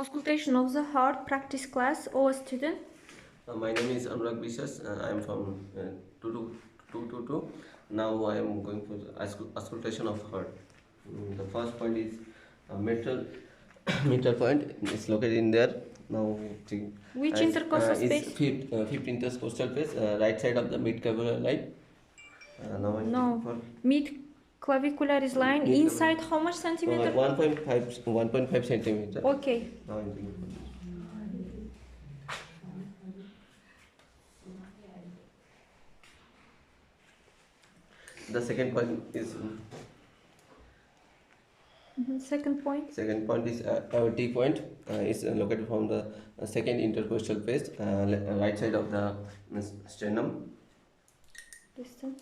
Auscultation of the heart practice class. All student. My name is Anurag Biswas. I am from 222. Now I am going for the auscultation of heart. The first point is metal meter point. It's located in there. Now Which intercostal space? Fifth intercostal space, right side of the mid clavicular line. Now I'm No. Mid clavicularis line mid inside how much centimeter? 1.5 centimeter. Okay. Now I'm thinking for this. The second point is Second point. Second point is T point. Is located from the second intercostal space, right side of the sternum. Listen.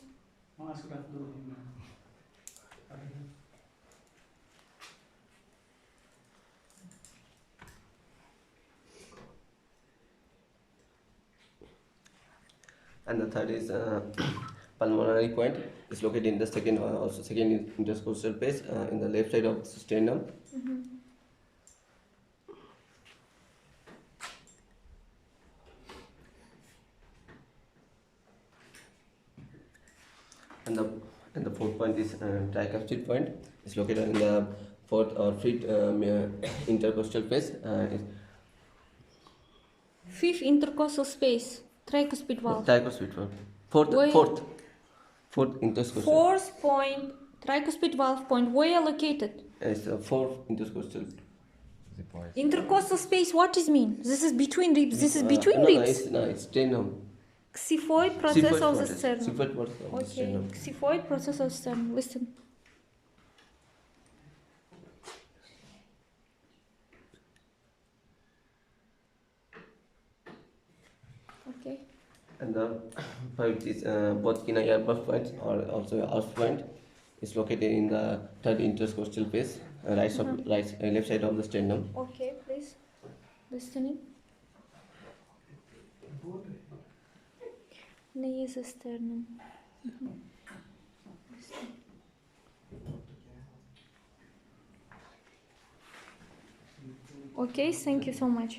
And the third is pulmonary point. Is located in the second intercostal space, in the left side of the sternum. And the fourth point is tricuspid point. Is located in the fourth or fifth intercostal space. Fifth intercostal space. Tricuspid valve. Tricuspid valve. Fourth intercostal. Fourth point. Tricuspid valve point. Where located? It's the fourth intercostal. Intercostal space. What does mean? This is between ribs. This is between ribs. It's sternum. Xiphoid process of the sternum. Xiphoid process of the Okay. sternum. Xiphoid process of sternum. Listen. Okay. And the fifth is both kinaya above points or also off point is located in the third intercostal space, left side of the sternum. Okay, please. Listening. Nasal sternum. Okay, thank you so much.